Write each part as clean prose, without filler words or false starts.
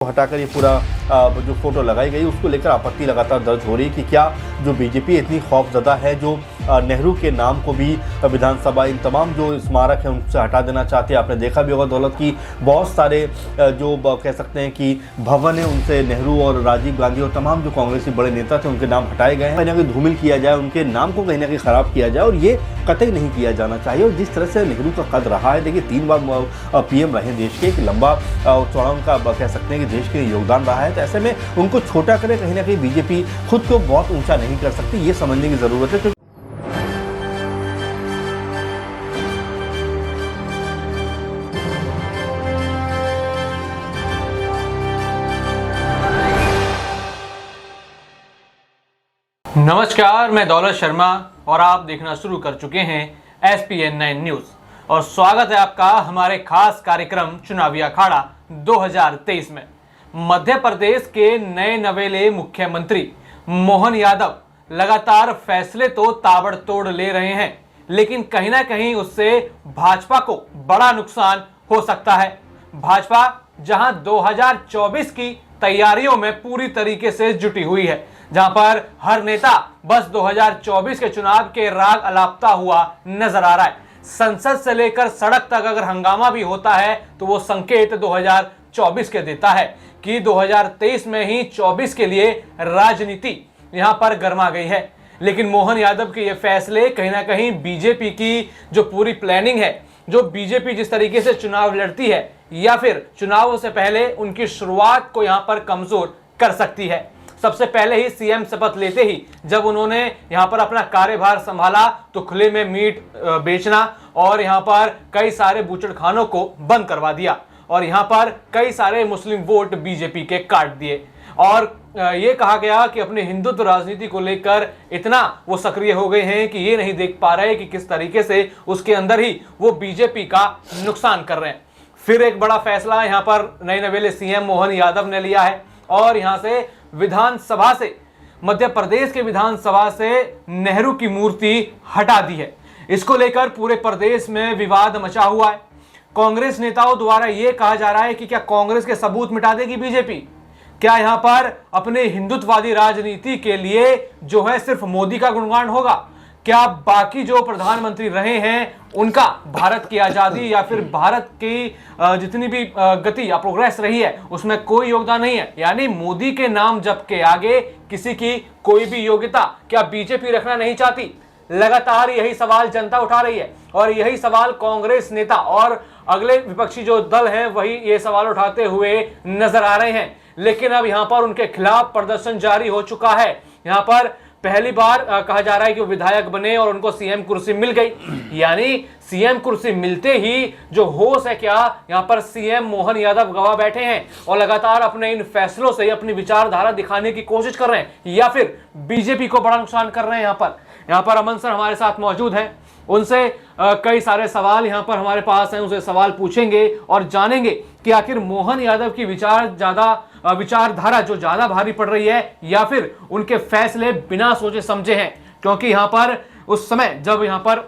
हटाकर ये पूरा जो फोटो लगाई गई उसको लेकर आपत्ति लगातार दर्ज हो रही है कि क्या जो बीजेपी इतनी खौफजदा है जो नेहरू के नाम को भी विधानसभा इन तमाम जो स्मारक हैं उनसे हटा देना चाहते हैं। आपने देखा भी होगा दौलत की बहुत सारे जो कह सकते हैं कि भवन है उनसे नेहरू और राजीव गांधी और तमाम जो कांग्रेसी बड़े नेता थे उनके नाम हटाए गए हैं। कहीं ना कहीं धूमिल किया जाए, उनके नाम को कहीं ना कहीं ख़राब किया जाए और ये कतई नहीं किया जाना चाहिए। और जिस तरह से नेहरू का कद रहा है, देखिए 3 बार पीएम रहे देश के, एक लंबा चौड़ा उनका कह सकते हैं कि देश के योगदान रहा है। तो ऐसे में उनको छोटा करे कहीं ना कहीं बीजेपी खुद को बहुत ऊंचा नहीं कर सकती, ये समझने की जरूरत है। नमस्कार, मैं दौलत शर्मा और आप देखना शुरू कर चुके हैं SPN9 न्यूज़ और स्वागत है आपका हमारे खास कार्यक्रम चुनावी अखाड़ा 2023 में। मध्य प्रदेश के नए नवेले मुख्यमंत्री मोहन यादव लगातार फैसले तो ताबड़तोड़ ले रहे हैं, लेकिन कहीं ना कहीं उससे भाजपा को बड़ा नुकसान हो सकता है। भाजपा जहां 2024 की तैयारियों में पूरी तरीके से जुटी हुई है, जहां पर हर नेता बस 2024 के चुनाव के राग अलापता हुआ नजर आ रहा है। संसद से लेकर सड़क तक अगर हंगामा भी होता है तो वो संकेत 2024 के देता है कि 2023 में ही 24 के लिए राजनीति यहां पर गर्मा गई है। लेकिन मोहन यादव के ये फैसले कहीं ना कहीं बीजेपी की जो पूरी प्लानिंग है, जो बीजेपी जिस तरीके से चुनाव लड़ती है या फिर चुनावों से पहले उनकी शुरुआत को यहां पर कमजोर कर सकती है। सबसे पहले ही सीएम शपथ लेते ही जब उन्होंने यहां पर अपना कार्यभार संभाला तो खुले में मीट बेचना और यहां पर कई सारे बूचड़खानों को बंद करवा दिया और यहां पर कई सारे मुस्लिम वोट बीजेपी के काट दिए और ये कहा गया कि अपने हिंदुत्व राजनीति को लेकर इतना वो सक्रिय हो गए हैं कि ये नहीं देख पा रहे कि किस तरीके से उसके अंदर ही वो बीजेपी का नुकसान कर रहे हैं। फिर एक बड़ा फैसला यहां पर नए नवेले सीएम मोहन यादव ने लिया है और यहां से विधानसभा से, मध्य प्रदेश के विधानसभा से नेहरू की मूर्ति हटा दी है। इसको लेकर पूरे प्रदेश में विवाद मचा हुआ है। कांग्रेस नेताओं द्वारा यह कहा जा रहा है कि क्या कांग्रेस के सबूत मिटा देगी बीजेपी? क्या यहां पर अपने हिंदुत्ववादी राजनीति के लिए जो है सिर्फ मोदी का गुणगान होगा? क्या बाकी जो प्रधानमंत्री रहे हैं उनका भारत की आजादी या फिर भारत की जितनी भी गति या प्रोग्रेस रही है उसमें कोई योगदान नहीं है? यानी मोदी के नाम जप के आगे किसी की कोई भी योग्यता क्या बीजेपी रखना नहीं चाहती? लगातार यही सवाल जनता उठा रही है और यही सवाल कांग्रेस नेता और अगले विपक्षी जो दल हैं वही ये सवाल उठाते हुए नजर आ रहे हैं। लेकिन अब यहां पर उनके खिलाफ प्रदर्शन जारी हो चुका है। यहां पर पहली बार कहा जा रहा है कि वो विधायक बने और उनको सीएम कुर्सी मिल गई। यानी सीएम कुर्सी मिलते ही जो होश है क्या यहां पर सीएम मोहन यादव गवा बैठे हैं और लगातार अपने इन फैसलों से अपनी विचारधारा दिखाने की कोशिश कर रहे हैं या फिर बीजेपी को बड़ा नुकसान कर रहे हैं। यहां पर अमन सर हमारे साथ मौजूद हैं, उनसे कई सारे सवाल यहां पर हमारे पास हैं, उनसे सवाल पूछेंगे और जानेंगे कि आखिर मोहन यादव की विचारधारा जो ज्यादा भारी पड़ रही है या फिर उनके फैसले बिना सोचे समझे हैं। क्योंकि यहां पर उस समय जब यहां पर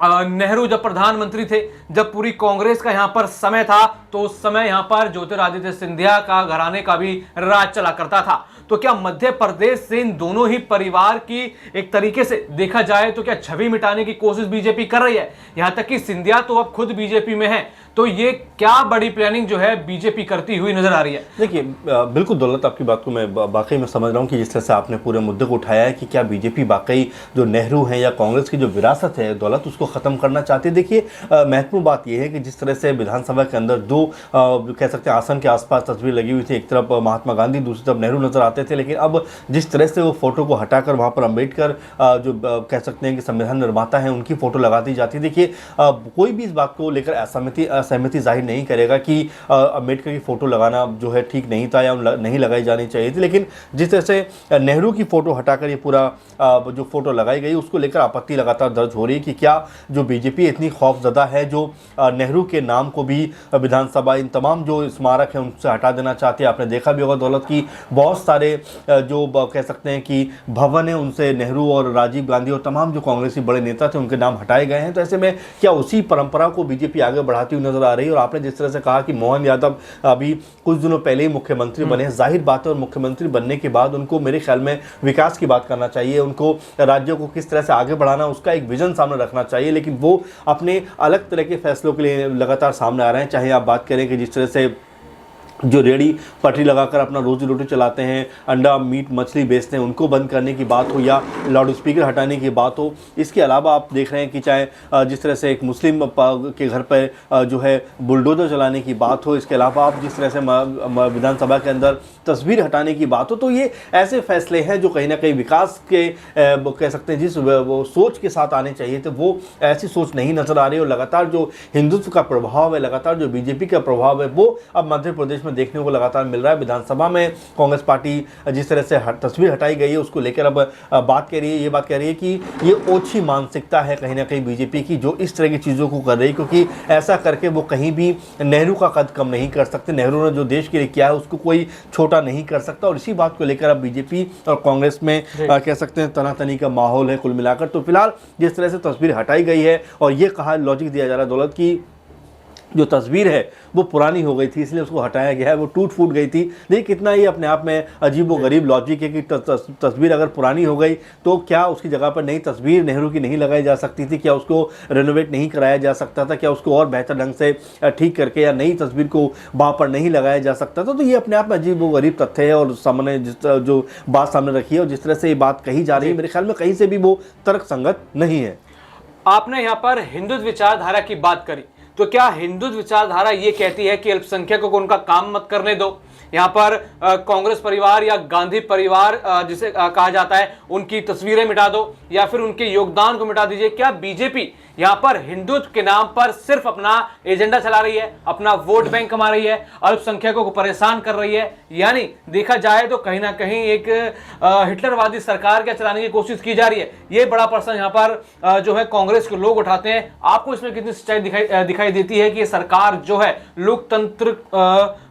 नेहरू जब प्रधानमंत्री थे, जब पूरी कांग्रेस का यहां पर समय था, तो उस समय यहां पर ज्योतिरादित्य सिंधिया का घराने का भी राज चला करता था। तो क्या मध्य प्रदेश से इन दोनों ही परिवार की एक तरीके से देखा जाए तो क्या छवि मिटाने की कोशिश बीजेपी कर रही है? यहां तक कि सिंधिया तो अब खुद बीजेपी में है। तो ये क्या बड़ी प्लानिंग जो है बीजेपी करती हुई नजर आ रही है? देखिए बिल्कुल दौलत, आपकी बात को मैं वाकई में समझ रहा हूँ कि जिस तरह से आपने पूरे मुद्दे को उठाया है कि क्या बीजेपी वाकई जो नेहरू है या कांग्रेस की जो विरासत है दौलत उसको ख़त्म करना चाहती है। देखिए महत्वपूर्ण बात यह है कि जिस तरह से विधानसभा के अंदर दो कह सकते हैं आसन के आसपास तस्वीर लगी हुई थी, एक तरफ महात्मा गांधी, दूसरी तरफ नेहरू नजर आते थे, लेकिन अब जिस तरह से वो फोटो को हटाकर वहाँ पर अम्बेडकर जो कह सकते हैं कि संविधान निर्माता है उनकी फोटो लगा दी जाती है। देखिए कोई भी इस बात को लेकर असहमति जाहिर नहीं करेगा कि अम्बेडकर की फ़ोटो लगाना जो है ठीक नहीं था या नहीं लगाई जानी चाहिए थी, लेकिन जिस तरह से नेहरू की फ़ोटो हटाकर ये पूरा जो फोटो लगाई गई उसको लेकर आपत्ति लगातार दर्ज हो रही है कि क्या जो बीजेपी इतनी खौफजदा है जो नेहरू के नाम को भी विधानसभा विधानसभा इन तमाम जो स्मारक हैं उनसे हटा देना चाहती है। आपने देखा भी होगा दौलत की बहुत सारे जो कह सकते हैं कि भवन है उनसे नेहरू और राजीव गांधी और तमाम जो कांग्रेसी बड़े नेता थे उनके नाम हटाए गए हैं। तो ऐसे में क्या उसी परंपरा को बीजेपी आगे बढ़ाती हुई नजर आ रही है? और आपने जिस तरह से कहा कि मोहन यादव अभी कुछ दिनों पहले ही मुख्यमंत्री बने हैं, जाहिर बात है, और मुख्यमंत्री बनने के बाद उनको मेरे ख्याल में विकास की बात करना चाहिए, उनको राज्यों को किस तरह से आगे बढ़ाना उसका एक विजन सामने रखना चाहिए। लेकिन वो अपने अलग तरह के फैसलों के लिए लगातार सामने आ रहे हैं। चाहे आप बात करें कि जिस तरह से जो रेडी पटरी लगाकर अपना रोजी रोटी चलाते हैं, अंडा मीट मछली बेचते हैं, उनको बंद करने की बात हो या लाउड स्पीकर हटाने की बात हो। इसके अलावा आप देख रहे हैं कि चाहे जिस तरह से एक मुस्लिम के घर पर जो है बुलडोजर चलाने की बात हो, इसके अलावा आप जिस तरह से विधानसभा के अंदर तस्वीर हटाने की बात हो, तो ये ऐसे फैसले हैं जो कहीं ना कहीं विकास के कह सकते हैं जिस वो सोच के साथ आने चाहिए थे वो ऐसी सोच नहीं नजर आ रही। और लगातार जो हिंदुत्व का प्रभाव है, लगातार जो बीजेपी का प्रभाव है, वो अब मध्य प्रदेश में देखने को लगातार मिल रहा है। विधानसभा में कांग्रेस पार्टी जिस तरह से तस्वीर हटाई गई है उसको लेकर अब बात कह रही है कि ये ओछी मानसिकता है कहीं ना कहीं बीजेपी की, जो इस तरह की चीज़ों को कर रही है, क्योंकि ऐसा करके वो कहीं भी नेहरू का कद कम नहीं कर सकते। नेहरू ने जो देश के लिए किया है उसको कोई छोटा नहीं कर सकता। और इसी बात को लेकर अब बीजेपी और कांग्रेस में कह सकते हैं तनातनी का माहौल है कुल मिलाकर। तो फिलहाल जिस तरह से तस्वीर हटाई गई है और ये कहा लॉजिक दिया जा रहा है दौलत की जो तस्वीर है वो पुरानी हो गई थी इसलिए उसको हटाया गया है, वो टूट फूट गई थी। देखिए कितना ही अपने आप में अजीब व गरीब लॉजिक है कि तस्वीर अगर पुरानी हो गई तो क्या उसकी जगह पर नई तस्वीर नेहरू की नहीं लगाई जा सकती थी? क्या उसको रेनोवेट नहीं कराया जा सकता था? क्या उसको और बेहतर ढंग से ठीक करके या नई तस्वीर को वहाँ पर नहीं लगाया जा सकता था? तो ये अपने आप में अजीब व गरीब तथ्य है और सामने जो बात सामने रखी है और जिस तरह से ये बात कही जा रही है मेरे ख्याल में कहीं से भी वो तर्कसंगत नहीं है। आपने यहाँ पर हिंदुत्व विचारधारा की बात करी, तो क्या हिंदुत्व विचारधारा ये कहती है कि अल्पसंख्यकों को उनका काम मत करने दो? यहाँ पर कांग्रेस परिवार या गांधी परिवार जिसे कहा जाता है उनकी तस्वीरें मिटा दो या फिर उनके योगदान को मिटा दीजिए। क्या बीजेपी यहाँ पर हिंदुत्व के नाम पर सिर्फ अपना एजेंडा चला रही है, अपना वोट बैंक कमा रही है, अल्पसंख्यकों को परेशान कर रही है? यानी देखा जाए तो कहीं ना कहीं एक हिटलरवादी सरकार क्या चलाने की कोशिश की जा रही है। ये बड़ा प्रश्न यहाँ पर जो है कांग्रेस के लोग उठाते हैं। आपको इसमें कितनी सच्चाई दिखाई देती है कि ये सरकार जो है लोकतंत्र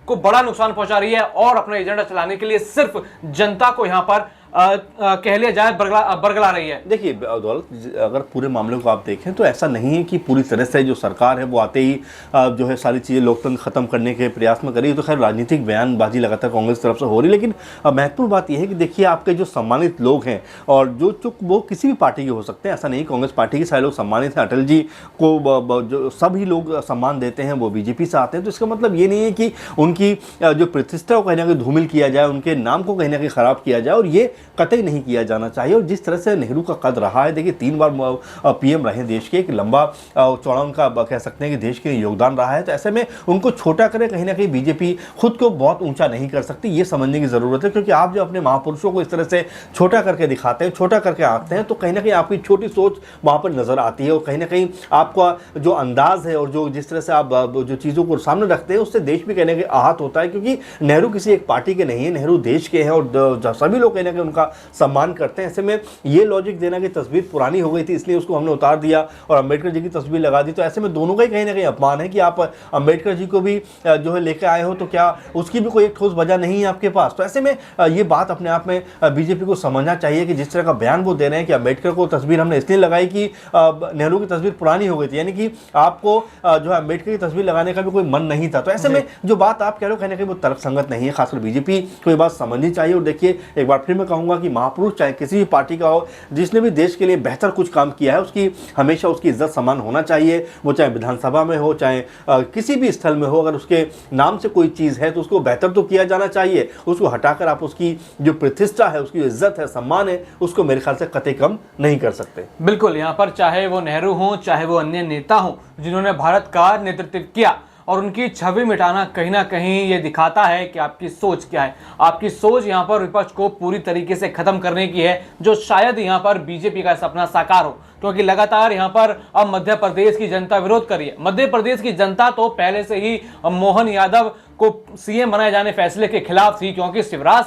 को बड़ा नुकसान पहुंचा रही है और अपना एजेंडा चलाने के लिए सिर्फ जनता को यहाँ पर कह लिया जाए बरगला रही है? देखिए दौलत, अगर पूरे मामले को आप देखें तो ऐसा नहीं है कि पूरी तरह से जो सरकार है वो आते ही जो है सारी चीज़ें लोकतंत्र खत्म करने के प्रयास में करी। तो खैर राजनीतिक बयानबाजी लगातार कांग्रेस तरफ से हो रही है, लेकिन महत्वपूर्ण बात यह है कि देखिए आपके जो सम्मानित लोग हैं और जो चुप वो किसी भी पार्टी के हो सकते हैं, ऐसा नहीं कांग्रेस पार्टी के सारे लोग सम्मानित हैं। अटल जी को जो सभी लोग सम्मान देते हैं वो बीजेपी से आते हैं। तो इसका मतलब ये नहीं है कि उनकी जो प्रतिष्ठा को कहीं ना कहीं धूमिल किया जाए, उनके नाम को कहीं ना कहीं खराब किया जाए, और ये कतई नहीं किया जाना चाहिए। और जिस तरह से नेहरू का कद रहा है, देखिए 3 बार पीएम रहे देश के, एक लंबा चौड़ा उनका कह सकते हैं कि देश के योगदान रहा है। तो ऐसे में उनको छोटा करे कहीं ना कहीं बीजेपी खुद को बहुत ऊंचा नहीं कर सकती, ये समझने की जरूरत है। क्योंकि आप जो अपने महापुरुषों को इस तरह से छोटा करके दिखाते हैं, छोटा करके आंकते हैं, तो कहीं ना कहीं आपकी छोटी सोच वहाँ पर नजर आती है और कहीं ना कहीं आपका जो अंदाज है और जो जिस तरह से आप जो चीज़ों को सामने रखते हैं उससे देश भी कहने के आहत होता है। क्योंकि नेहरू किसी एक पार्टी के नहीं है, नेहरू देश के हैं और सभी लोग कहीं ना कहीं उनका सम्मान करते हैं। ऐसे में ये लॉजिक देना कि तस्वीर पुरानी हो गई थी इसलिए उसको हमने उतार दिया और अंबेडकर जी की तस्वीर लगा दी, तो ऐसे में दोनों का ही कहीं ना कहीं अपमान है कि आप अंबेडकर जी को भी जो है लेकर आए हो, तो क्या उसकी भी कोई एक ठोस वजह नहीं है आपके पास? तो ऐसे में ये बात अपने आप में बीजेपी को समझना चाहिए कि जिस तरह का बयान वो दे रहे हैं कि अंबेडकर को तस्वीर हमने इसलिए लगाई कि नेहरू की तस्वीर पुरानी हो गई थी, यानी कि आपको जो है अंबेडकर की तस्वीर लगाने का भी कोई मन नहीं था। तो ऐसे में जो बात आप कह रहे हो कहीं ना कहीं वो तर्कसंगत नहीं है, खासकर बीजेपी को ये बात समझनी चाहिए। और देखिए एक बार फिर मैं कहूँगा कि महापुरुष चाहे किसी भी पार्टी का हो, जिसने भी देश के लिए बेहतर कुछ काम किया है उसकी हमेशा उसकी इज्जत सम्मान होना चाहिए। वो चाहे विधानसभा में हो, चाहे किसी भी स्थल में हो, अगर उसके नाम से कोई चीज़ है तो उसको बेहतर तो किया जाना चाहिए। उसको हटाकर आप उसकी जो प्रतिष्ठा है, उसकी इज्जत है, सम्मान है, उसको मेरे ख्याल से कतई कम नहीं कर सकते। बिल्कुल, यहाँ पर चाहे वो नेहरू हो, चाहे वो अन्य नेता हो जिन्होंने भारत का नेतृत्व किया, और उनकी छवि मिटाना कहीं ना कहीं ये दिखाता है कि आपकी सोच क्या है। आपकी सोच यहाँ पर विपक्ष को पूरी तरीके से खत्म करने की है, जो शायद यहाँ पर बीजेपी का सपना साकार हो, क्योंकि लगातार यहाँ पर अब मध्य प्रदेश की जनता विरोध कर रही है। मध्य प्रदेश की जनता तो पहले से ही मोहन यादव को सीएम बनाए जाने फैसले के खिलाफ थी, क्योंकि शिवराज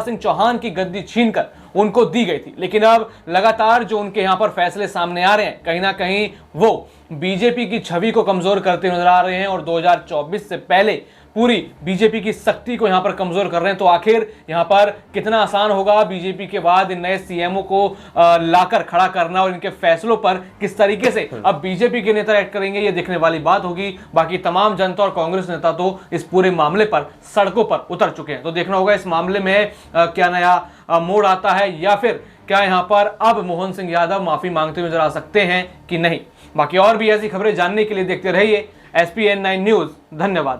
सिंह चौहान की गद्दी छीनकर उनको दी गई थी। लेकिन अब लगातार जो उनके यहाँ पर फैसले सामने आ रहे हैं, कहीं ना कहीं वो बीजेपी की छवि को कमजोर करते नजर आ रहे हैं और 2024 से पहले पूरी बीजेपी की शक्ति को यहां पर कमजोर कर रहे हैं। तो आखिर यहां पर कितना आसान होगा बीजेपी के बाद इन नए सीएमओ को लाकर खड़ा करना और इनके फैसलों पर किस तरीके से अब बीजेपी के नेता एक्ट करेंगे, ये देखने वाली बात होगी। बाकी तमाम जनता और कांग्रेस नेता तो इस पूरे मामले पर सड़कों पर उतर चुके हैं। तो देखना होगा इस मामले में क्या नया मोड़ आता है या फिर क्या यहां पर अब मोहन सिंह यादव माफी मांगते हुए नजर आ सकते हैं कि नहीं। बाकी और भी ऐसी खबरें जानने के लिए देखते रहिए SPN9 न्यूज। धन्यवाद।